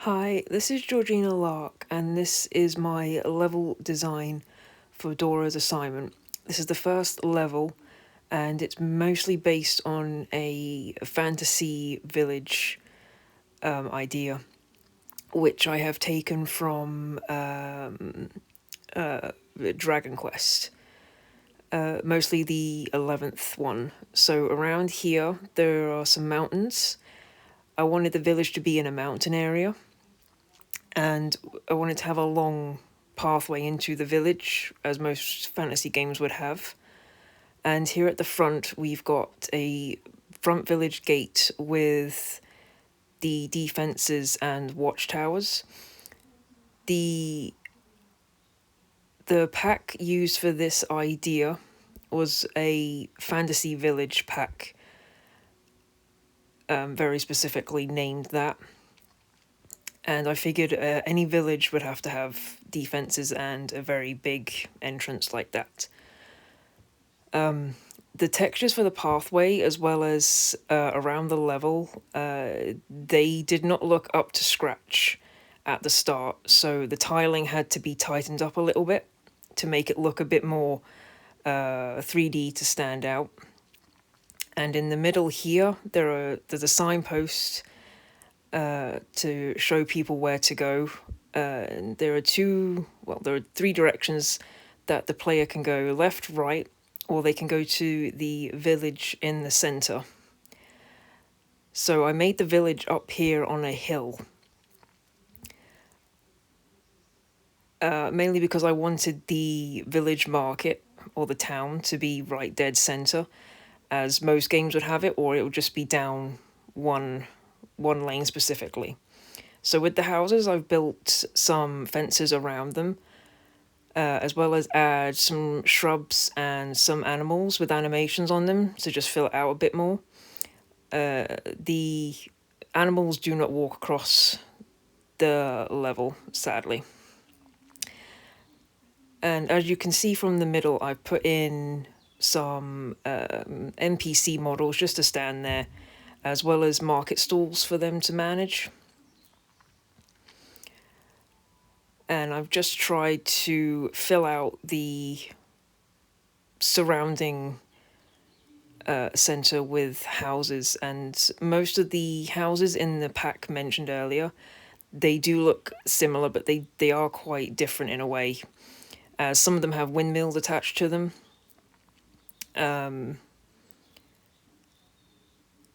Hi, this is Georgina Lark, and this is my level design for Dora's assignment. This is the first level, and it's mostly based on a fantasy village idea, which I have taken from Dragon Quest, mostly the 11th one. So around here, there are some mountains. I wanted the village to be in a mountain area, and I wanted to have a long pathway into the village, as most fantasy games would have. And here at the front, we've got a front village gate with the defenses and watchtowers. The the pack used for this idea was a fantasy village pack, very specifically named that. And I figured any village would have to have defenses and a very big entrance like that. The textures for the pathway, as well as around the level, they did not look up to scratch at the start, so the tiling had to be tightened up a little bit to make it look a bit more 3D to stand out. And in the middle here, there's a signpost to show people where to go. And there are three directions that the player can go: left, right, or they can go to the village in the center. So I made the village up here on a hill, mainly because I wanted the village market or the town to be right dead center, as most games would have it, or it would just be down one lane specifically. So with the houses, I've built some fences around them, as well as add some shrubs and some animals with animations on them to just fill it out a bit more. The animals do not walk across the level, sadly. And as you can see from the middle, I've put in some NPC models just to stand there, as well as market stalls for them to manage. And I've just tried to fill out the surrounding center with houses, and most of the houses in the pack mentioned earlier, they do look similar, but they are quite different in a way, as some of them have windmills attached to them,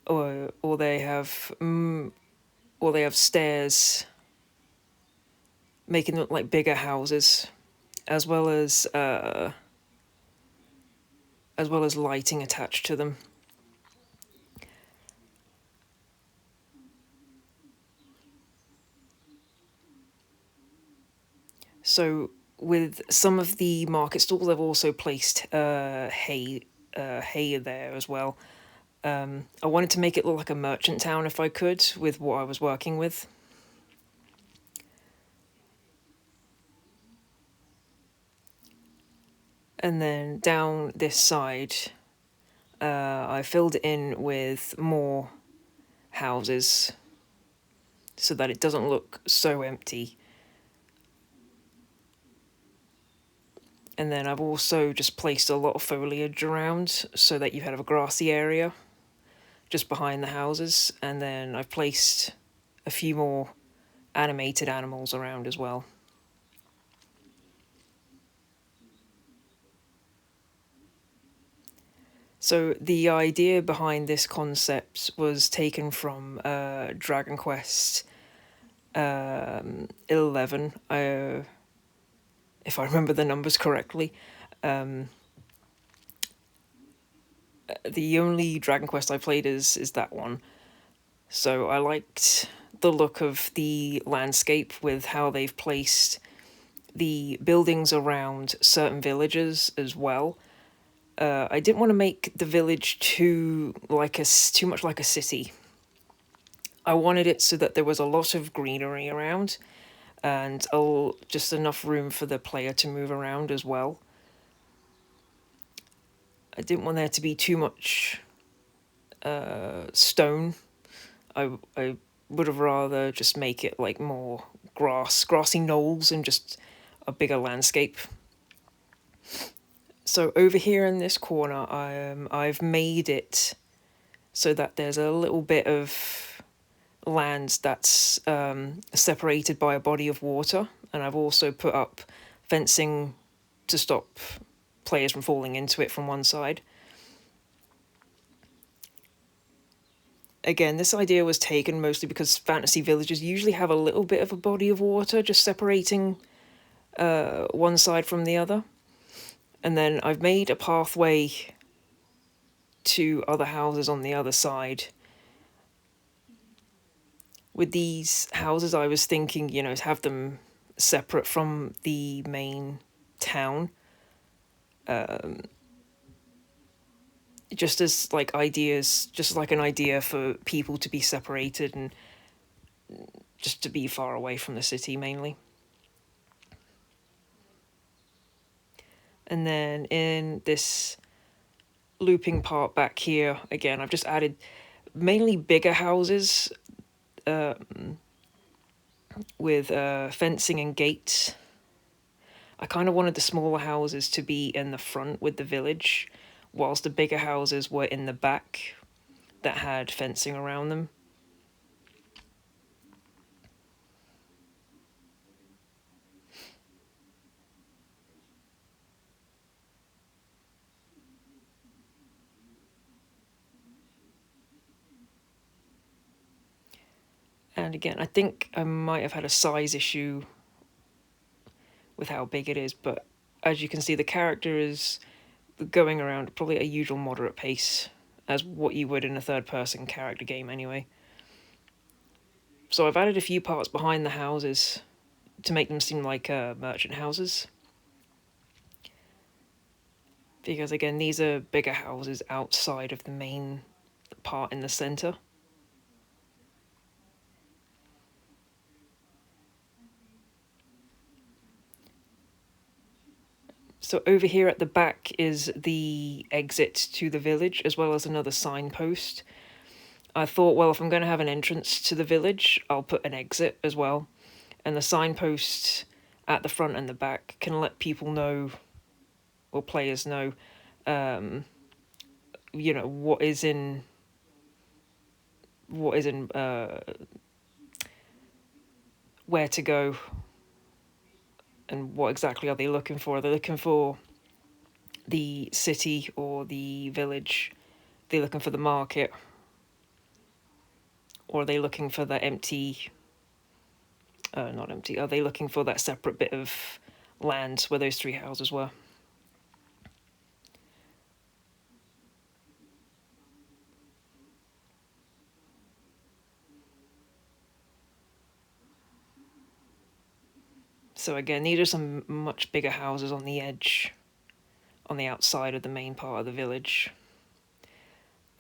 or they have stairs, making them look like bigger houses, as well as lighting attached to them. So with some of the market stalls, I've also placed hay there as well. I wanted to make it look like a merchant town if I could, with what I was working with. And then down this side, I filled it in with more houses so that it doesn't look so empty. And then I've also just placed a lot of foliage around so that you have a grassy area just behind the houses. And then I've placed a few more animated animals around as well. So the idea behind this concept was taken from Dragon Quest 11, if I remember the numbers correctly. The only Dragon Quest I played is that one. So I liked the look of the landscape with how they've placed the buildings around certain villages as well. I didn't want to make the village too much like a city. I wanted it so that there was a lot of greenery around, and just enough room for the player to move around as well. I didn't want there to be too much stone. I would have rather just make it like more grassy knolls and just a bigger landscape. So over here in this corner, I've made it so that there's a little bit of land that's separated by a body of water, and I've also put up fencing to stop players from falling into it from one side. Again, this idea was taken mostly because fantasy villages usually have a little bit of a body of water just separating one side from the other. And then I've made a pathway to other houses on the other side. With these houses, I was thinking, have them separate from the main town. Just as like ideas, just like an idea for people to be separated and just to be far away from the city mainly. And then in this looping part back here, again, I've just added mainly bigger houses with fencing and gates. I kind of wanted the smaller houses to be in the front with the village, whilst the bigger houses were in the back that had fencing around them. And again, I think I might have had a size issue with how big it is, but as you can see, the character is going around probably a usual moderate pace, as what you would in a third-person character game anyway. So I've added a few parts behind the houses to make them seem like merchant houses. Because again, these are bigger houses outside of the main part in the centre. So over here at the back is the exit to the village, as well as another signpost. I thought, well, if I'm going to have an entrance to the village, I'll put an exit as well. And the signpost at the front and the back can let people know, or players know, what is in where to go and what exactly are they looking for. Are they looking for the city or the village? Are they looking for the market? Or are they looking for that empty... not empty. Are they looking for that separate bit of land where those three houses were? So again, these are some much bigger houses on the edge, on the outside of the main part of the village.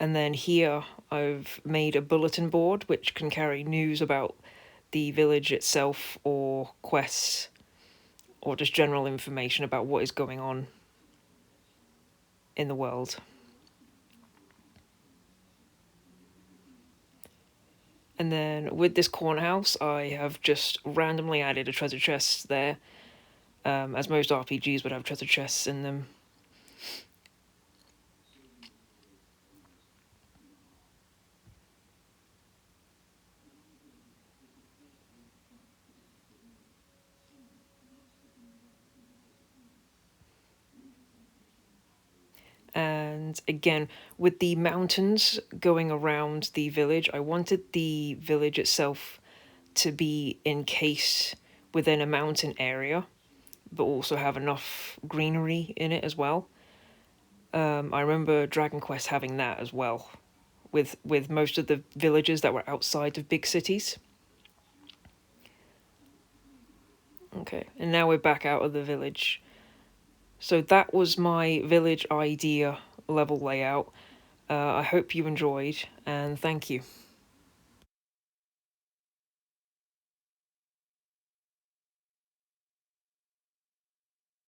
And then here I've made a bulletin board which can carry news about the village itself, or quests, or just general information about what is going on in the world. And then with this corner house, I have just randomly added a treasure chest there, as most RPGs would have treasure chests in them. And again, with the mountains going around the village, I wanted the village itself to be encased within a mountain area, but also have enough greenery in it as well. I remember Dragon Quest having that as well, with most of the villages that were outside of big cities. Okay, and now we're back out of the village. So that was my village idea level layout. I hope you enjoyed, and thank you.